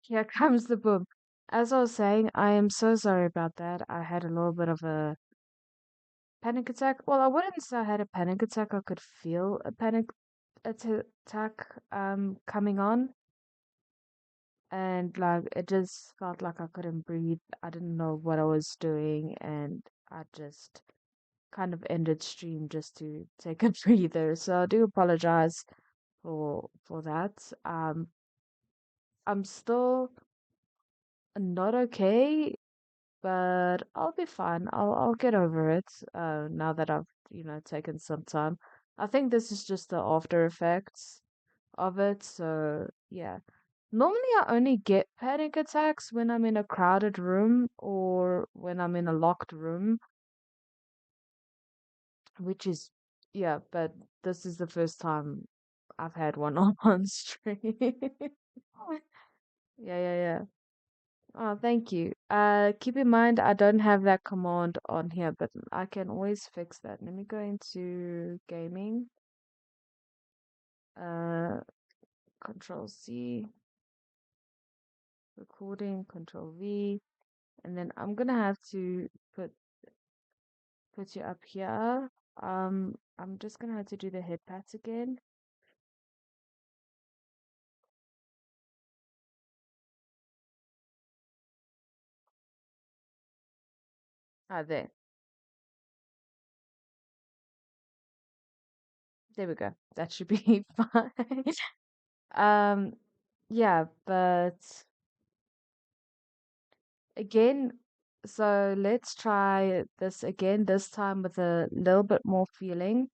Here comes the boom. As I was saying, I am so sorry about that. I had a little bit of a panic attack. Well, I wouldn't say I had a panic attack. I could feel a panic attack coming on, and like it just felt like I couldn't breathe. I didn't know what I was doing, and I just kind of ended stream just to take a breather. So I do apologize for that. I'm still not okay, but I'll be fine. I'll get over it. Now that I've taken some time. I think this is just the after effects of it. So yeah. Normally, I only get panic attacks when I'm in a crowded room or when I'm in a locked room, which is, yeah, but this is the first time I've had one on stream. Yeah, yeah, yeah. Oh, thank you. Keep in mind, I don't have that command on here, but I can always fix that. Let me go into gaming, uh, Control C, recording, Control V, and then I'm gonna have to put you up here. I'm just gonna have to do the head pats again. Ah, there we go. That should be fine. Um, yeah, but again, so let's try this again, this time with a little bit more feeling.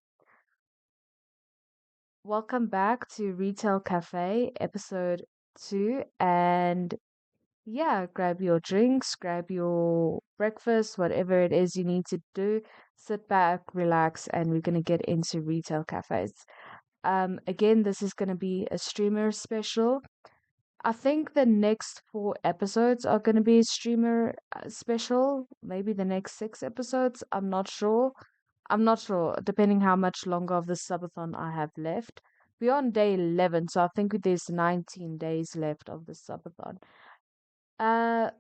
Welcome back to Retail Cafe, episode 2. And yeah, grab your drinks, grab your breakfast, whatever it is you need to do. Sit back, relax, and we're going to get into Retail Cafes. Again, this is going to be a streamer special. I think the next 4 episodes are going to be streamer special. Maybe the next 6 episodes. I'm not sure. I'm not sure, depending how much longer of the subathon I have left. We're on day 11, so I think there's 19 days left of the subathon. Uh,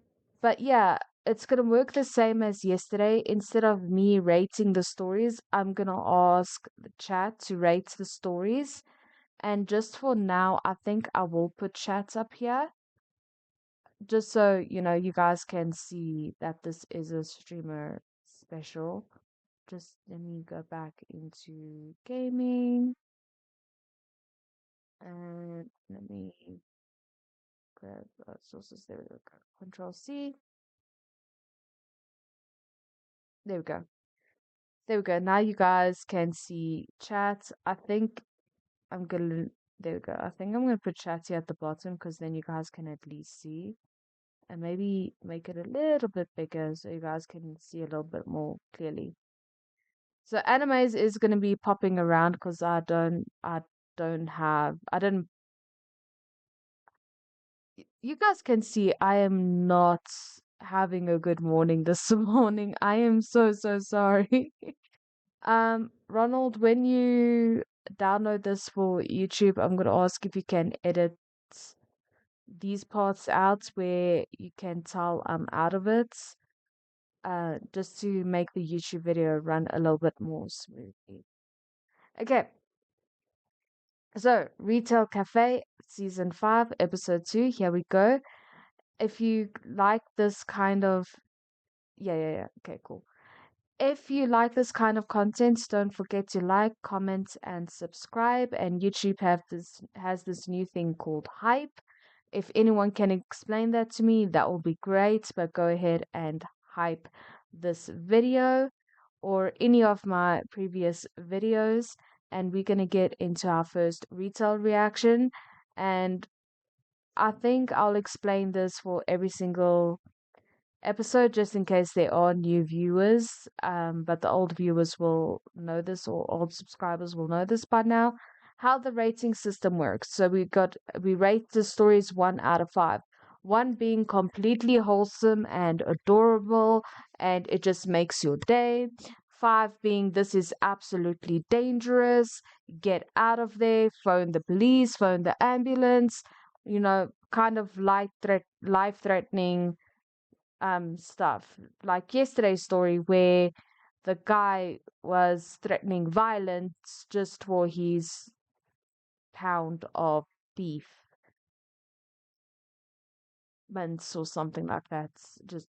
but yeah, it's gonna work the same as yesterday. Instead of me rating the stories, I'm gonna ask the chat to rate the stories. And just for now, I think I will put chats up here just so you guys can see that this is a streamer special. Just let me go back into gaming and let me grab sources. There we go. Control C. There we go. There we go. Now you guys can see chat. I think I'm gonna. There we go. I think I'm gonna put chat here at the bottom because then you guys can at least see, and maybe make it a little bit bigger so you guys can see a little bit more clearly. So animes is gonna be popping around because I didn't. You guys can see I am not having a good morning this morning. I am so so sorry. Ronald, when you download this for YouTube, I'm gonna ask if you can edit these parts out where you can tell I'm out of it. Just to make the YouTube video run a little bit more smoothly. Okay, so Retail Cafe Season 5, Episode 2, here we go. If you like this kind of yeah, yeah, yeah. Okay, cool. If you like this kind of content, don't forget to like, comment, and subscribe. And YouTube has this new thing called hype. If anyone can explain that to me, that will be great. But go ahead and hype this video or any of my previous videos. And we're gonna get into our first retail reaction. And I think I'll explain this for every single episode just in case there are new viewers. But the old viewers will know this, or old subscribers will know this by now. How the rating system works. So we rate the stories 1 out of 5. One being completely wholesome and adorable, and it just makes your day. 5 being this is absolutely dangerous. Get out of there. Phone the police. Phone the ambulance. kind of life threatening stuff. Like yesterday's story where the guy was threatening violence just for his pound of beef mince or something like that. Just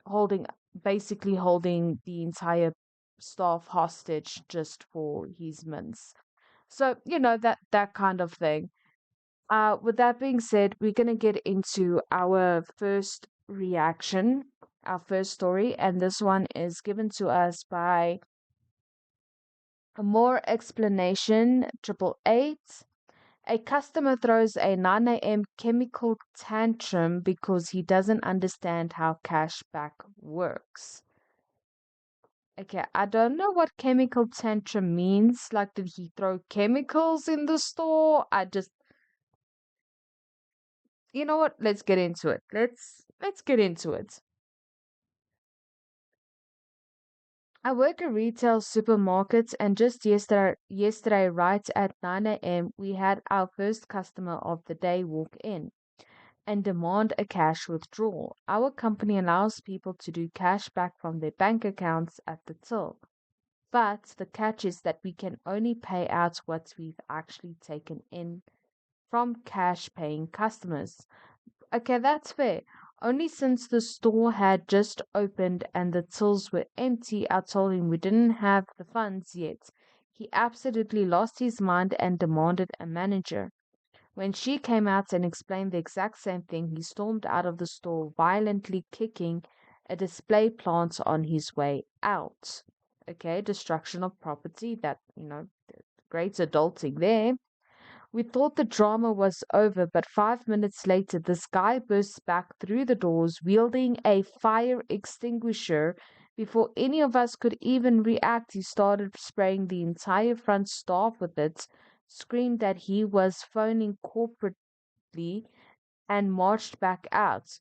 holding, basically holding the entire staff hostage just for his mince. So, that kind of thing. With that being said, we're going to get into our first reaction, our first story, and this one is given to us by a more explanation 888. A customer throws a 9 a.m. chemical tantrum because he doesn't understand how cashback works. Okay, I don't know what chemical tantrum means. Like, did he throw chemicals in the store? You know what? Let's get into it. Let's get into it. I work at retail supermarkets, and just yesterday, right at 9 a.m., we had our first customer of the day walk in and demand a cash withdrawal. Our company allows people to do cash back from their bank accounts at the till. But the catch is that we can only pay out what we've actually taken in from cash paying customers. Okay, that's fair. Only since the store had just opened and the tills were empty, I told him we didn't have the funds yet. He absolutely lost his mind and demanded a manager. When she came out and explained the exact same thing, he stormed out of the store, violently kicking a display plant on his way out. Okay, destruction of property, that, great adulting there. We thought the drama was over, but 5 minutes later, this guy bursts back through the doors wielding a fire extinguisher. Before any of us could even react, he started spraying the entire front staff with it, screamed that he was phoning corporately, and marched back out.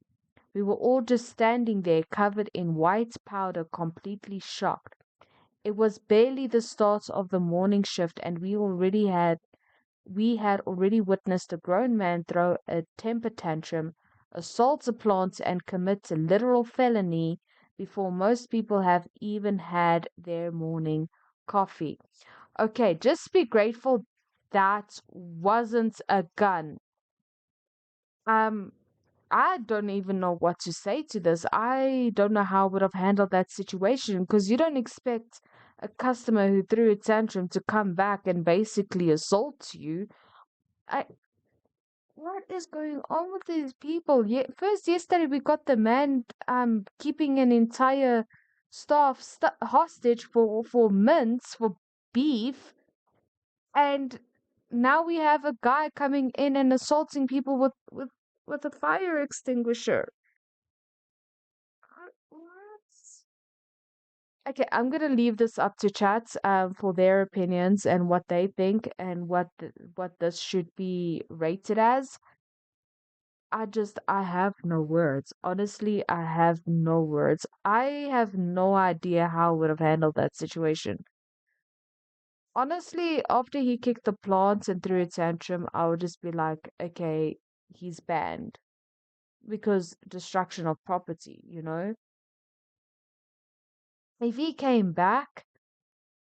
We were all just standing there, covered in white powder, completely shocked. It was barely the start of the morning shift, and we had already witnessed a grown man throw a temper tantrum, assault a plant, and commit a literal felony before most people have even had their morning coffee. Okay, just be grateful that wasn't a gun. Um, I don't even know what to say to this. I don't know how I would have handled that situation because you don't expect a customer who threw a tantrum to come back and basically assault you. I What is going on with these people? First, yesterday we got the man keeping an entire staff hostage for mince, for beef, and now we have a guy coming in and assaulting people with a fire extinguisher. What? Okay, I'm gonna leave this up to chat for their opinions and what they think and what this should be rated as. I have no words. Honestly, I have no words. I have no idea how I would have handled that situation. Honestly, after he kicked the plants and threw a tantrum, I would just be like, okay, he's banned because destruction of property. If he came back,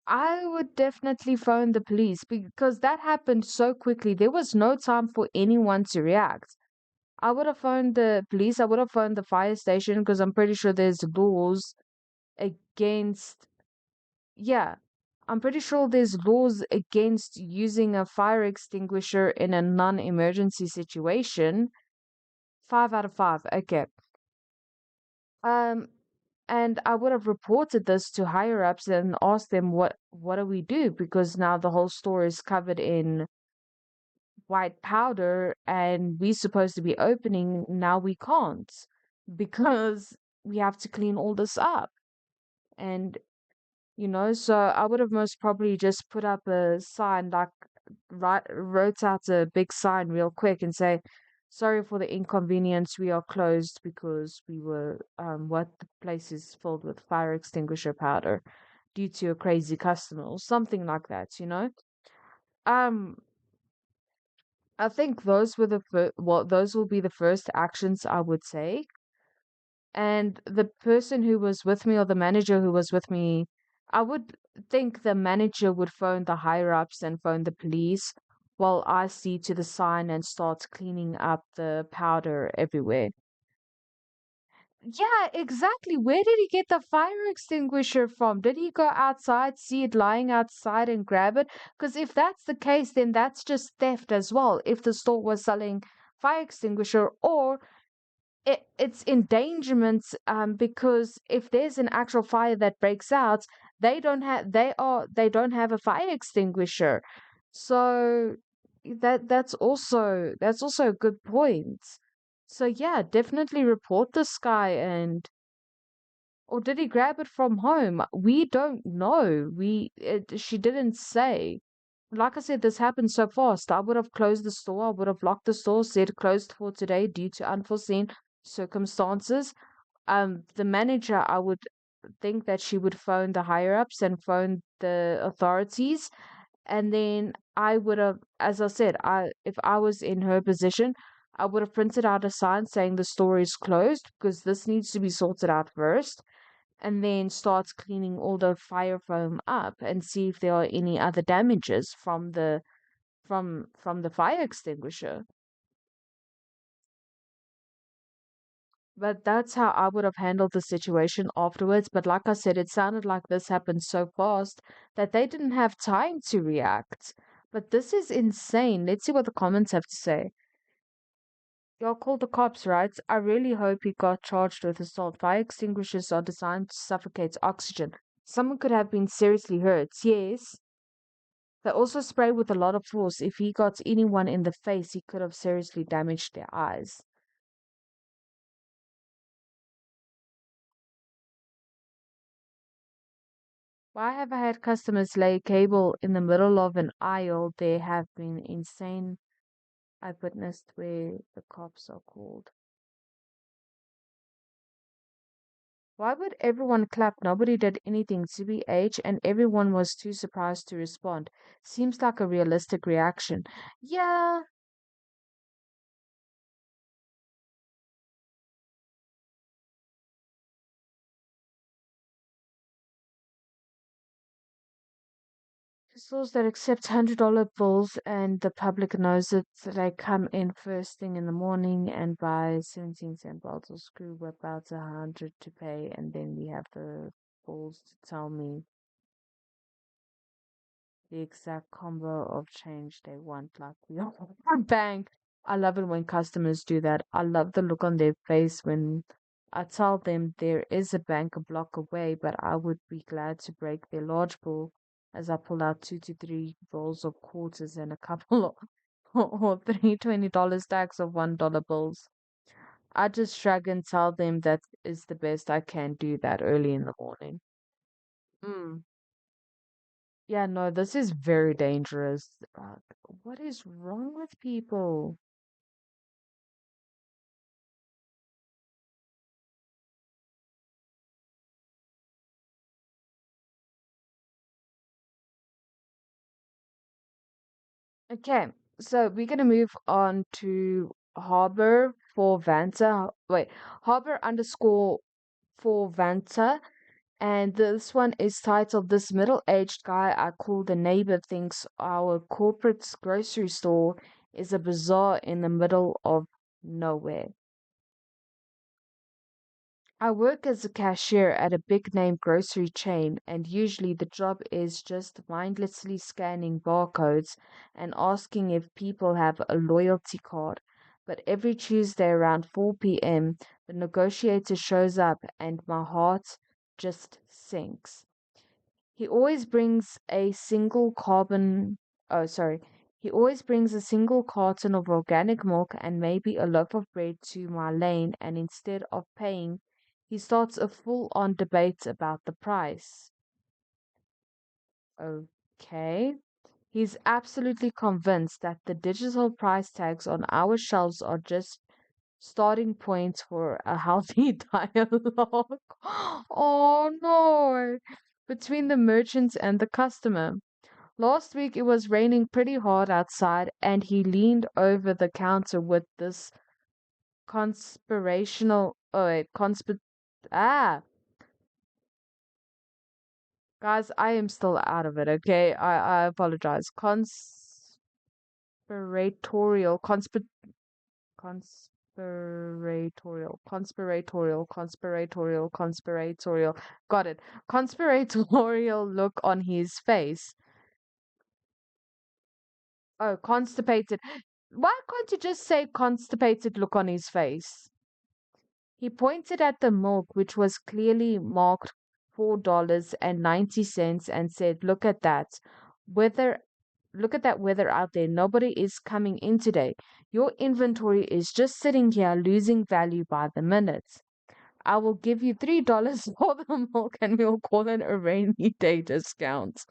I would definitely phone the police because that happened so quickly. There was no time for anyone to react. I would have phoned the police. I would have phoned the fire station because I'm pretty sure there's laws against, yeah, I'm pretty sure there's laws against using a fire extinguisher in a non-emergency situation. 5 out of 5. Okay. Um, and I would have reported this to higher ups and asked them what do we do because now the whole store is covered in white powder and we're supposed to be opening, now we can't because we have to clean all this up. And so I would have most probably just put up a sign, like wrote out a big sign real quick and say, sorry for the inconvenience, we are closed because what the place is filled with fire extinguisher powder due to a crazy customer or something like that. um I think those were the well, those will be the first actions I would take. And the person who was with me or the manager who was with me, I would think the manager would phone the higher ups and phone the police while I see to the sign and start cleaning up the powder everywhere. Yeah, exactly. Where did he get the fire extinguisher from? Did he go outside, see it lying outside, and grab it? Because if that's the case, then that's just theft as well. If the store was selling fire extinguisher, or it's endangerment, because if there's an actual fire that breaks out, they don't have a fire extinguisher. So that's also a good point. So yeah, definitely report this guy. And or did he grab it from home? We don't know. She didn't say. Like I said, this happened so fast. I would have closed the store. I would have locked the store, said closed for today due to unforeseen circumstances. The manager, I would think that she would phone the higher ups and phone the authorities. And then I would have, as I said, if I was in her position, I would have printed out a sign saying the store is closed because this needs to be sorted out first, and then starts cleaning all the fire foam up and see if there are any other damages from the fire extinguisher. But that's how I would have handled the situation afterwards. But like I said, it sounded like this happened so fast that they didn't have time to react. But this is insane. Let's see what the comments have to say. Y'all called the cops, right? I really hope he got charged with assault. Fire extinguishers are designed to suffocate oxygen. Someone could have been seriously hurt. Yes. They also spray with a lot of force. If he got anyone in the face, he could have seriously damaged their eyes. Why have I had customers lay cable in the middle of an aisle? There have been insane I've witnessed where the cops are called. Why would everyone clap? Nobody did anything, CBH, and everyone was too surprised to respond. Seems like a realistic reaction. Yeah, stores that accept $100 bills and the public knows it, so they come in first thing in the morning and buy 17-cent bottles of screw, whip out 100 to pay, and then we have the balls to tell me the exact combo of change they want, like we are a bank. I love it when customers do that. I love the look on their face when I tell them there is a bank a block away, but I would be glad to break their large bill as I pull out 2 to 3 rolls of quarters and a couple of or three $20 stacks of $1 bills. I just shrug and tell them that is the best I can do that early in the morning. Mm. Yeah, no, this is very dangerous. What is wrong with people? Okay, so we're gonna move on to Harbor for Vanta. Wait, Harbor underscore for Vanta. And this one is titled This Middle-Aged Guy I Call the Neighbor Thinks Our Corporate Grocery Store is a Bazaar in the Middle of Nowhere. I work as a cashier at a big name grocery chain, and usually the job is just mindlessly scanning barcodes and asking if people have a loyalty card. But every Tuesday around 4 p.m., the negotiator shows up and my heart just sinks. He always brings a single carbon, oh, sorry. He always brings a single carton of organic milk and maybe a loaf of bread to my lane, and instead of paying, he starts a full on debate about the price. Okay. He's absolutely convinced that the digital price tags on our shelves are just starting points for a healthy dialogue. Oh no! Between the merchants and the customer. Last week it was raining pretty hard outside, and he leaned over the counter with this conspirational. Oh, wait, Ah, guys, I am still out of it, okay? I apologize. Conspiratorial, conspiratorial. Got it. Conspiratorial look on his face. Oh, constipated. Why can't you just say constipated look on his face? He pointed at the milk, which was clearly marked $4.90, and said, "Look at that. Weather Look at that weather out there. Nobody is coming in today. Your inventory is just sitting here losing value by the minute. I will give you $3 for the milk and we'll call it a rainy day discount."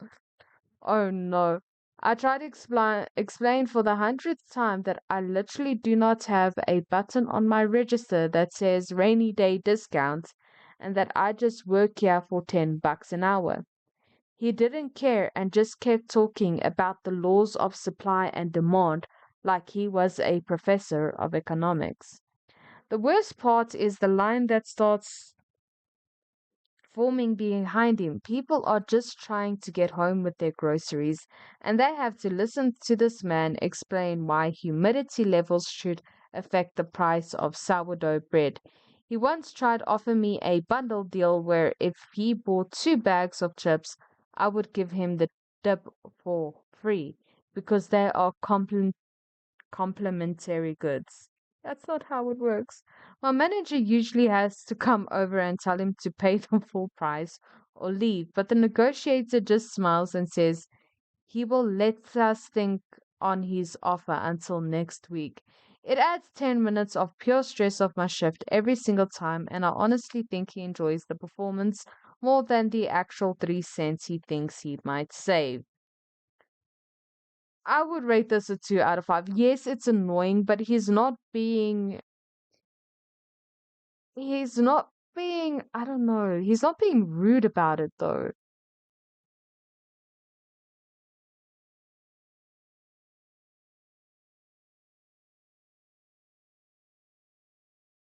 Oh no. I tried to explain for the hundredth time that I literally do not have a button on my register that says rainy day discount and that I just work here for $10 an hour. He didn't care and just kept talking about the laws of supply and demand like he was a professor of economics. The worst part is the line that starts forming behind him. People are just trying to get home with their groceries, and they have to listen to this man explain why humidity levels should affect the price of sourdough bread. He once tried to offer me a bundle deal where if he bought 2 bags of chips, I would give him the dip for free because they are complementary goods. That's not how it works. My manager usually has to come over and tell him to pay the full price or leave, but the negotiator just smiles and says he will let us think on his offer until next week. It adds 10 minutes of pure stress of my shift every single time, and I honestly think he enjoys the performance more than the actual 3 cents he thinks he might save. I would rate this a 2 out of 5. Yes, it's annoying, but I don't know, he's not being rude about it though.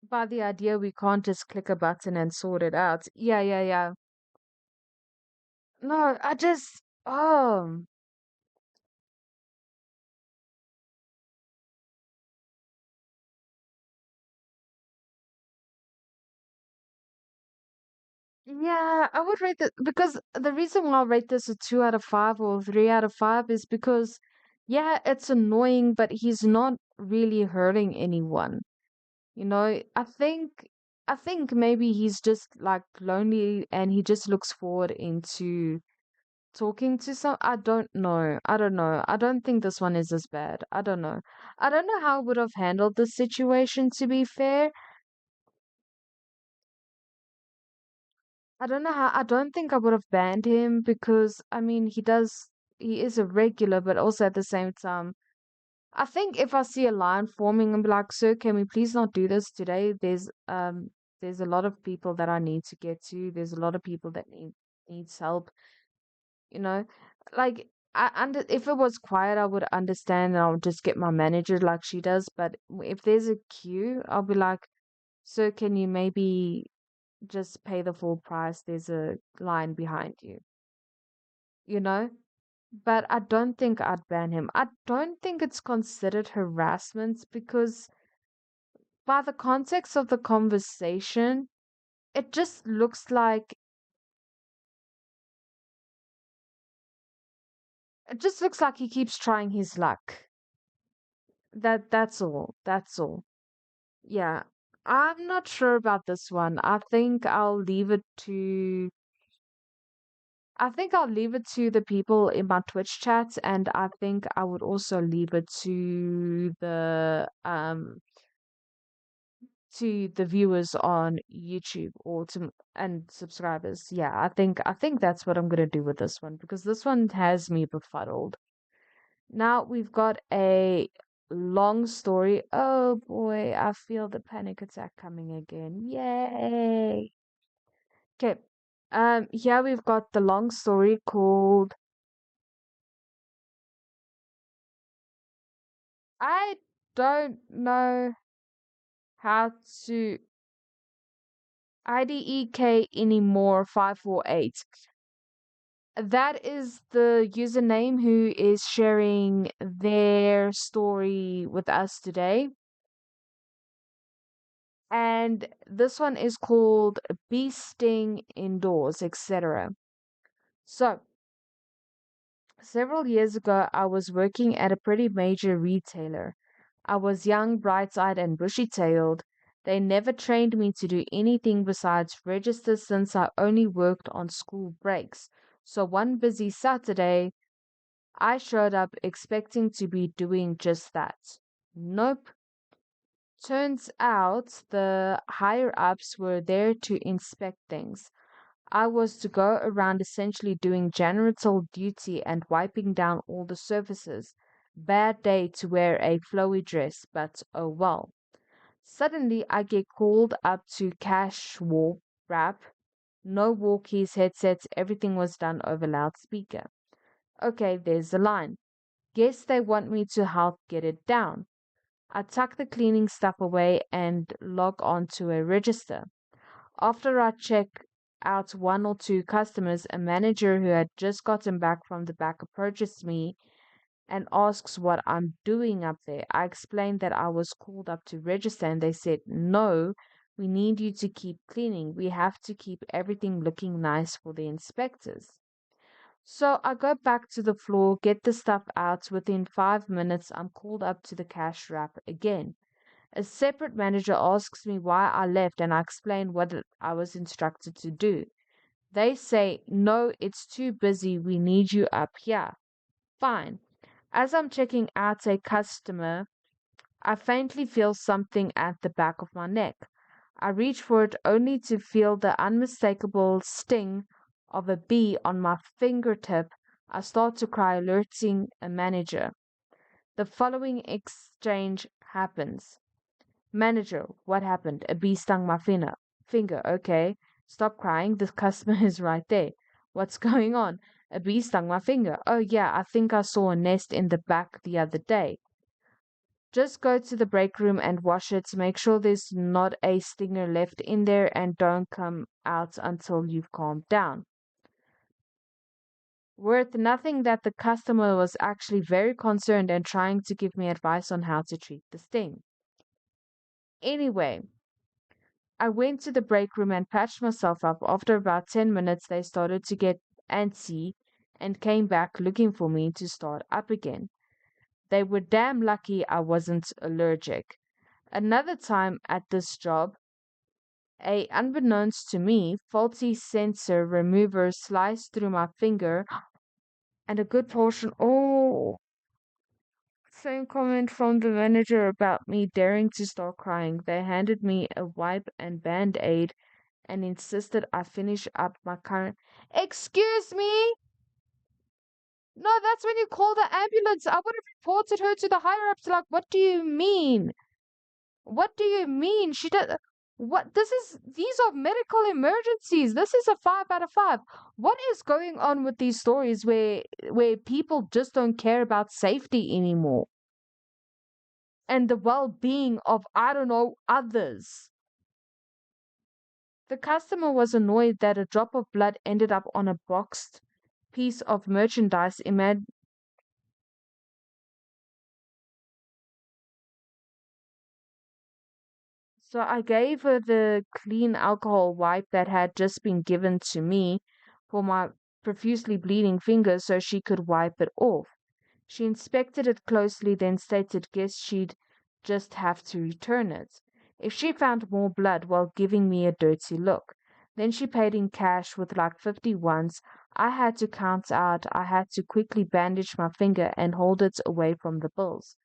By the idea we can't just click a button and sort it out. Yeah, yeah, yeah. No, yeah, I would rate it because the reason why I rate this a 2 out of 5 or 3 out of 5 is because, yeah, it's annoying, but he's not really hurting anyone. I think maybe he's just like lonely and he just looks forward into talking to some. I don't know. I don't know. I don't think this one is as bad. I don't know. I don't know how I would have handled the situation, to be fair. I don't think I would have banned him because, I mean, he is a regular, but also at the same time, I think if I see a line forming and be like, "Sir, can we please not do this today? There's a lot of people that I need to get to. There's a lot of people that needs help, you know? Like if it was quiet, I would understand and I would just get my manager like she does, but if there's a queue, I'll be like, "Sir, can you maybe just pay the full price? There's a line behind you." You know? But I don't think I'd ban him. I don't think it's considered harassment because by the context of the conversation, it just looks like he keeps trying his luck. That's all. That's all. Yeah. I'm not sure about this one. I think I'll leave it to the people in my Twitch chats, and I think I would also leave it to the viewers on YouTube and subscribers. Yeah, I think that's what I'm gonna do with this one because this one has me befuddled. Now we've got a long story. Oh boy, I feel the panic attack coming again. Yay. Okay. Here we've got the long story called I don't know how to IDEK anymore 548. That is the username who is sharing their story with us today. And this one is called Bee Sting Indoors, etc. So, several years ago, I was working at a pretty major retailer. I was young, bright-eyed, and bushy-tailed. They never trained me to do anything besides register since I only worked on school breaks. So one busy Saturday, I showed up expecting to be doing just that. Nope. Turns out the higher ups were there to inspect things. I was to go around essentially doing janitorial duty and wiping down all the surfaces. Bad day to wear a flowy dress, but oh well. Suddenly, I get called up to cash wrap. No walkies, headsets, everything was done over loudspeaker. Okay, there's the line. Guess they want me to help get it down. I tuck the cleaning stuff away and log on to a register. After I check out one or two customers, a manager who had just gotten back from the back approaches me and asks what I'm doing up there. I explained that I was called up to register, and they said, "No, we need you to keep cleaning. We have to keep everything looking nice for the inspectors." So I go back to the floor, get the stuff out. Within 5 minutes, I'm called up to the cash wrap again. A separate manager asks me why I left, and I explain what I was instructed to do. They say, "No, it's too busy. We need you up here." Fine. As I'm checking out a customer, I faintly feel something at the back of my neck. I reach for it only to feel the unmistakable sting of a bee on my fingertip. I start to cry, alerting a manager. The following exchange happens. Manager, what happened? A bee stung my finger. Okay. Stop crying. The customer is right there. What's going on? A bee stung my finger. Oh, yeah, I think I saw a nest in the back the other day. Just go to the break room and wash it. Make sure there's not a stinger left in there and don't come out until you've calmed down. Worth nothing that the customer was actually very concerned and trying to give me advice on how to treat the sting. Anyway, I went to the break room and patched myself up. After about 10 minutes, they started to get antsy and came back looking for me to start up again. They were damn lucky I wasn't allergic. Another time at this job, unbeknownst to me, faulty sensor remover sliced through my finger and a good portion. Oh, same comment from the manager about me daring to start crying. They handed me a wipe and band-aid and insisted I finish up my current. Excuse me? No, that's when you call the ambulance. I would have reported her to the higher ups. Like, what do you mean? What do you mean? She does. What? These are medical emergencies. This is a 5 out of 5. What is going on with these stories where people just don't care about safety anymore and the well-being of, I don't know, others? The customer was annoyed that a drop of blood ended up on a boxed piece of merchandise. So I gave her the clean alcohol wipe that had just been given to me for my profusely bleeding fingers so she could wipe it off. She inspected it closely, then stated guess she'd just have to return it if she found more blood while giving me a dirty look. Then she paid in cash with like 50 ones. I had to count out. I had to quickly bandage my finger and hold it away from the bills.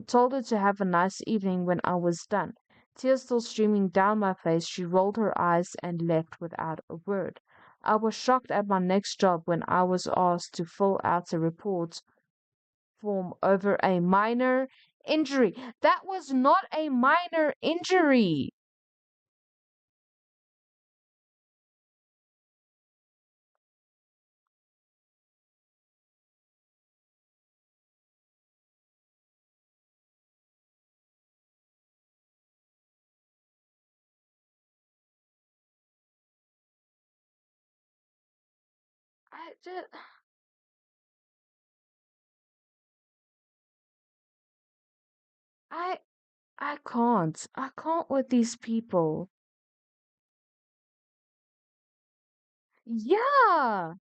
Told her to have a nice evening when I was done. Tears still streaming down my face, she rolled her eyes and left without a word. I was shocked at my next job when I was asked to fill out a report form over a minor injury. That was not a minor injury. I just, I, I can't. I can't with these people. Yeah.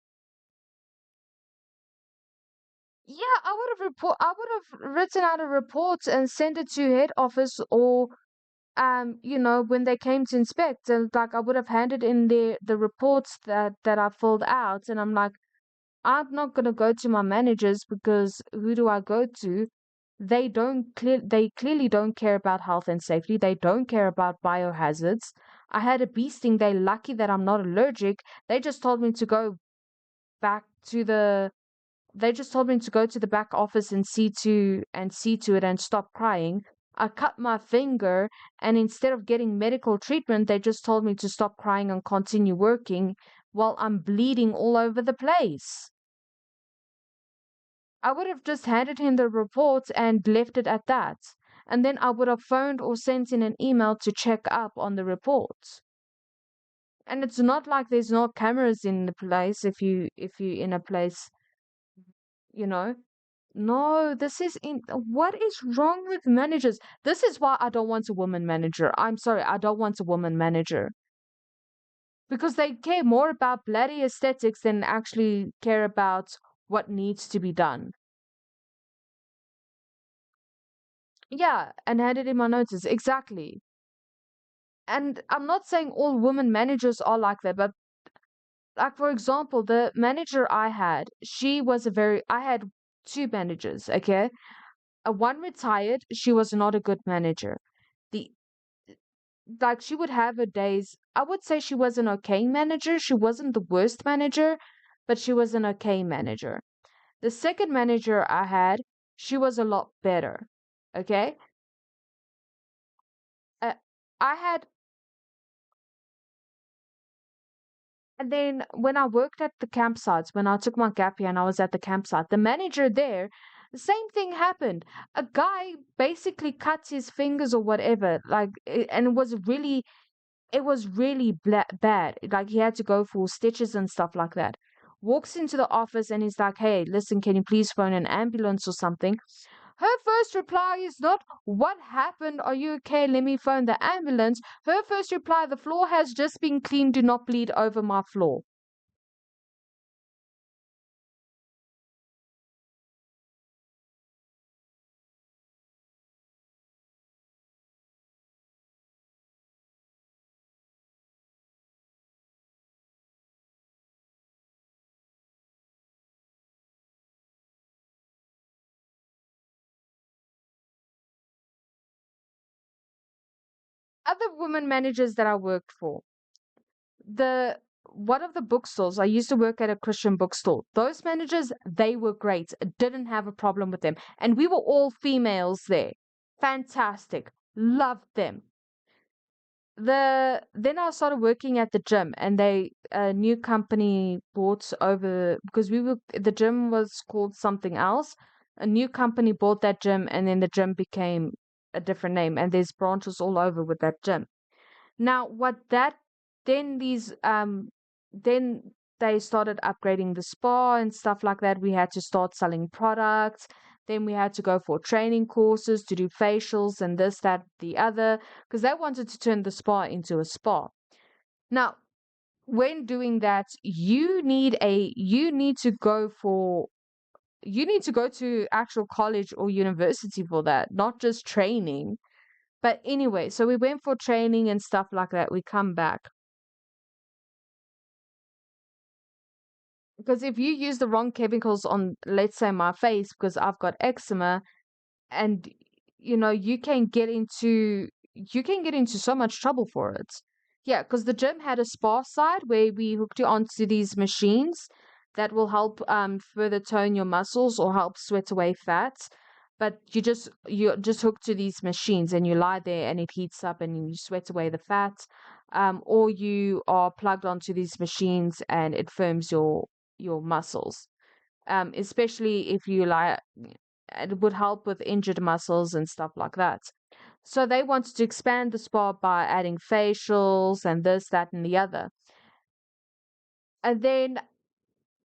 Yeah, I would have written out a report and sent it to head office or when they came to inspect, and like I would have handed in the reports that I filled out, and I'm like, I'm not gonna go to my managers because who do I go to? They clearly don't care about health and safety. They don't care about biohazards. I had a bee sting. They're lucky that I'm not allergic. They just told me to go back to the they just told me to go to the back office and see to it and stop crying. I cut my finger, and instead of getting medical treatment, they just told me to stop crying and continue working while I'm bleeding all over the place. I would have just handed him the report and left it at that. And then I would have phoned or sent in an email to check up on the report. And it's not like there's no cameras in the place if you in a place, you know. No, what is wrong with managers? This is why I don't want a woman manager. I'm sorry, I don't want a woman manager because they care more about bloody aesthetics than actually care about what needs to be done. Yeah, and handed in my notice. Exactly. And I'm not saying all women managers are like that, but like for example, the manager I had, I had two managers, okay? One retired, she was not a good manager. The like she would have her days. I would say she was an okay manager. She wasn't the worst manager, but she was an okay manager. The second manager I had, she was a lot better. Okay? Uh, I had And then when I worked at the campsites, when I took my gap year and I was at the campsite, the manager there, the same thing happened. A guy basically cut his fingers or whatever, and it was really bad. Like he had to go for stitches and stuff like that. Walks into the office and he's like, "Hey, listen, can you please phone an ambulance or something?" Her first reply is not, "What happened? Are you okay? Let me phone the ambulance." Her first reply, "The floor has just been cleaned. Do not bleed over my floor." Other women managers that I worked for, the one of the bookstores, I used to work at a Christian bookstore. Those managers, they were great. Didn't have a problem with them. And we were all females there. Fantastic. Loved them. Then I started working at the gym, and a new company bought over because the gym was called something else. A new company bought that gym, and then the gym became a different name, and there's branches all over with that gym. Now, what that then these then they started upgrading the spa and stuff like that. We had to start selling products. Then we had to go for training courses to do facials and this, that, the other, because they wanted to turn the spa into a spa. Now, when doing that, you need to go to actual college or university for that, not just training. But anyway, so we went for training and stuff like that. We come back. Because if you use the wrong chemicals on, let's say, my face, because I've got eczema, and you can get into so much trouble for it. Yeah, because the gym had a spa side where we hooked you onto these machines that will help further tone your muscles or help sweat away fat. But you're just hooked to these machines and you lie there and it heats up and you sweat away the fat. Or you are plugged onto these machines and it firms your muscles. Especially if you lie, it would help with injured muscles and stuff like that. So they wanted to expand the spa by adding facials and this, that, and the other. And then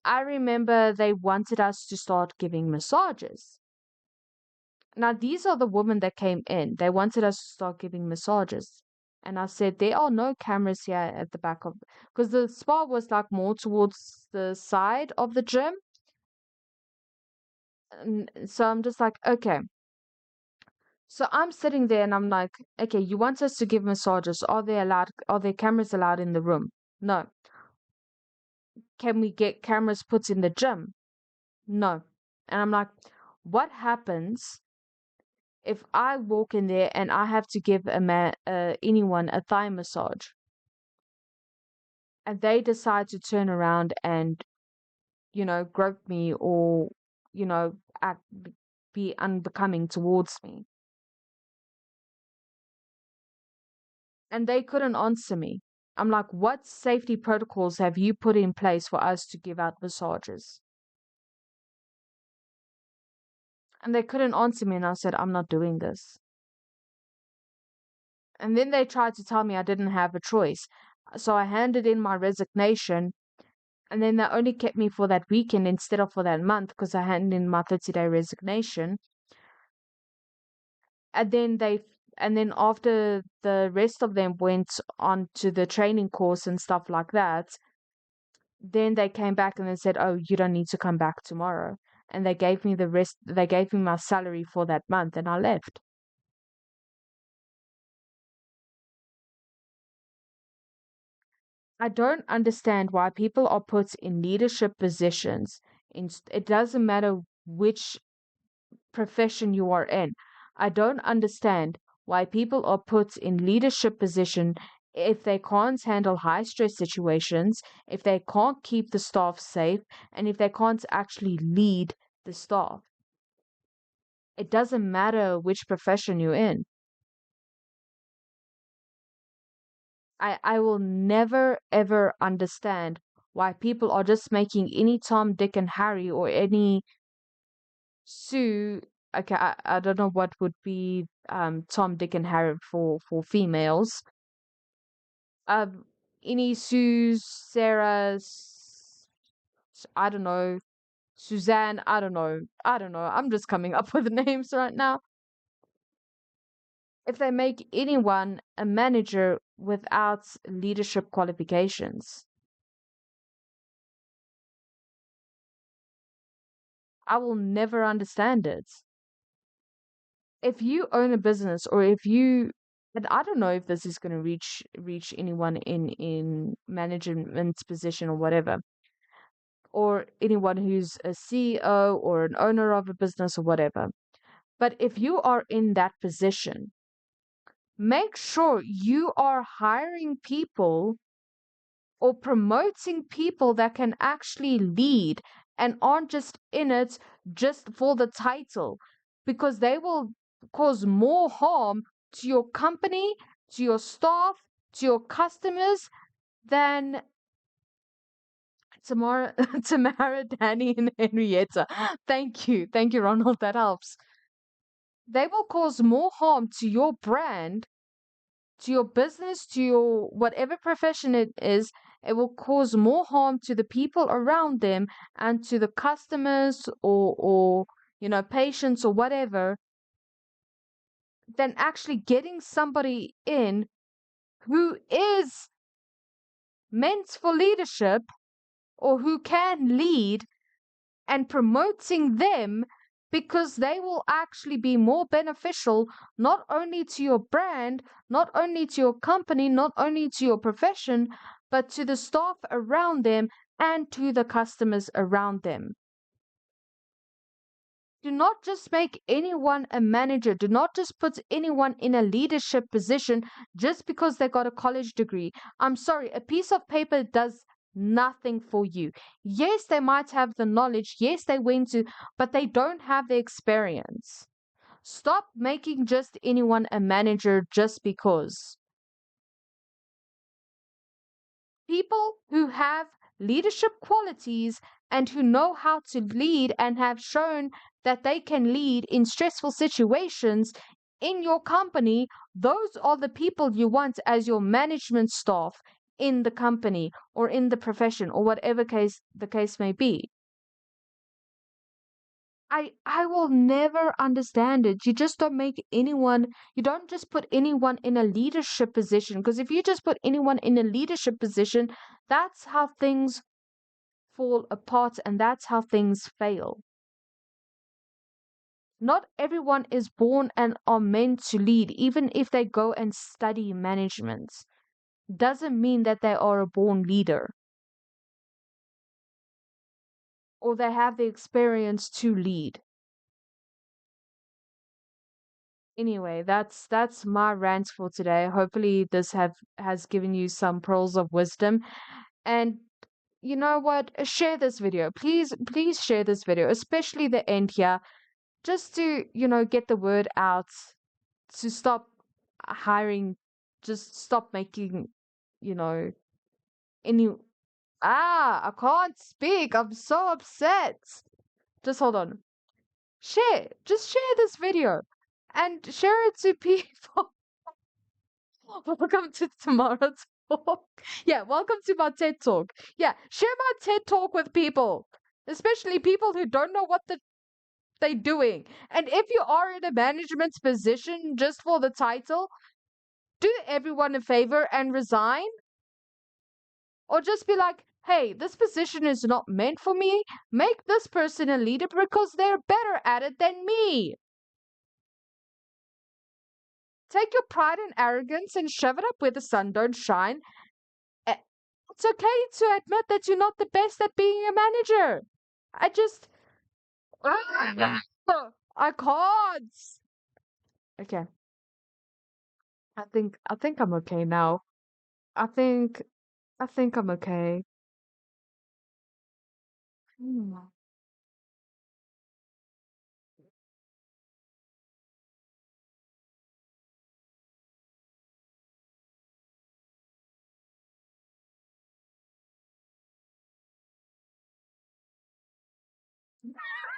I remember they wanted us to start giving massages. Now, these are the women that came in. They wanted us to start giving massages. And I said, there are no cameras here at the back of, because the spa was like more towards the side of the gym. And so I'm just like, okay. So I'm sitting there and I'm like, okay, you want us to give massages. Are there cameras allowed in the room? No. Can we get cameras put in the gym? No. And I'm like, what happens if I walk in there and I have to give anyone a thigh massage and they decide to turn around and, grope me or, act, be unbecoming towards me? And they couldn't answer me. I'm like, what safety protocols have you put in place for us to give out massages? And they couldn't answer me. And I said, I'm not doing this. And then they tried to tell me I didn't have a choice. So I handed in my resignation. And then they only kept me for that weekend instead of for that month because I handed in my 30-day resignation. And then after the rest of them went on to the training course and stuff like that, then they came back and they said, oh, you don't need to come back tomorrow. And they gave me they gave me my salary for that month and I left. I don't understand why people are put in leadership positions. It doesn't matter which profession you are in. I don't understand why people are put in leadership position if they can't handle high stress situations, if they can't keep the staff safe, and if they can't actually lead the staff. It doesn't matter which profession you're in. I will never ever understand why people are just making any Tom, Dick, and Harry or any Sue. Okay, I don't know what would be Tom, Dick, and Harry for females. Any Sue's, Sarah's, I don't know, Suzanne, I don't know. I'm just coming up with names right now. If they make anyone a manager without leadership qualifications, I will never understand it. If you own a business or if you, and I don't know if this is going to reach anyone in management position or whatever, or anyone who's a CEO or an owner of a business or whatever. But if you are in that position, make sure you are hiring people or promoting people that can actually lead and aren't just in it just for the title, because they will cause more harm to your company, to your staff, to your customers than Tamara, Tamara, Danny, and Henrietta. Thank you, Ronald. That helps. They will cause more harm to your brand, to your business, to your whatever profession it is. It will cause more harm to the people around them and to the customers or patients or whatever than actually getting somebody in who is meant for leadership or who can lead and promoting them, because they will actually be more beneficial not only to your brand, not only to your company, not only to your profession, but to the staff around them and to the customers around them. Do not just make anyone a manager. Do not just put anyone in a leadership position just because they got a college degree. I'm sorry, a piece of paper does nothing for you. Yes, they might have the knowledge. Yes, they went to, but they don't have the experience. Stop making just anyone a manager just because. People who have leadership qualities and who know how to lead and have shown that they can lead in stressful situations in your company, those are the people you want as your management staff in the company or in the profession or whatever case the case may be. I will never understand it. You just don't make anyone, you don't just put anyone in a leadership position, because if you just put anyone in a leadership position, that's how things fall apart and that's how things fail. Not everyone is born and are meant to lead, even if they go and study management. Doesn't mean that they are a born leader or they have the experience to lead. Anyway, that's my rant for today. Hopefully this have has given you some pearls of wisdom. And you know what? Share this video. Please share this video, especially the end here, just to, get the word out to stop hiring, just stop making, you know, any I can't speak. I'm so upset. Just hold on. Just share this video and share it to people. Welcome to tomorrow's talk. Yeah, welcome to my TED talk. Yeah, share my TED talk with people, especially people who don't know what they're doing. And if you are in a management position just for the title, do everyone a favor and resign, or just be like, hey, this position is not meant for me. Make this person a leader because they're better at it than me. Take your pride and arrogance and shove it up where the sun don't shine. It's okay to admit that you're not the best at being a manager. I just, I can't. Okay, I think I'm okay now. I think, I think I'm okay. Hmm.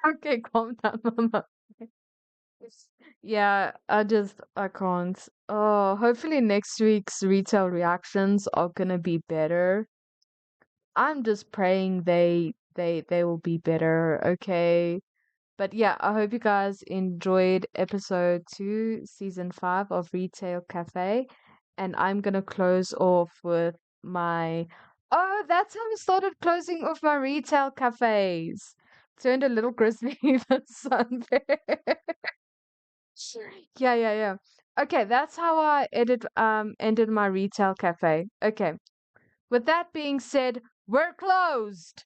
Okay, calm down, Mama. Yeah, I can't. Oh, hopefully next week's retail reactions are gonna be better. I'm just praying they will be better, okay? But yeah, I hope you guys enjoyed episode 2, season 5 of Retail Cafe. And I'm gonna close off with my oh, that's how I started closing off my retail cafes. Turned a little crispy the sun. Sure. Yeah, yeah, yeah. Okay, that's how I ended my retail cafe. Okay. With that being said, we're closed.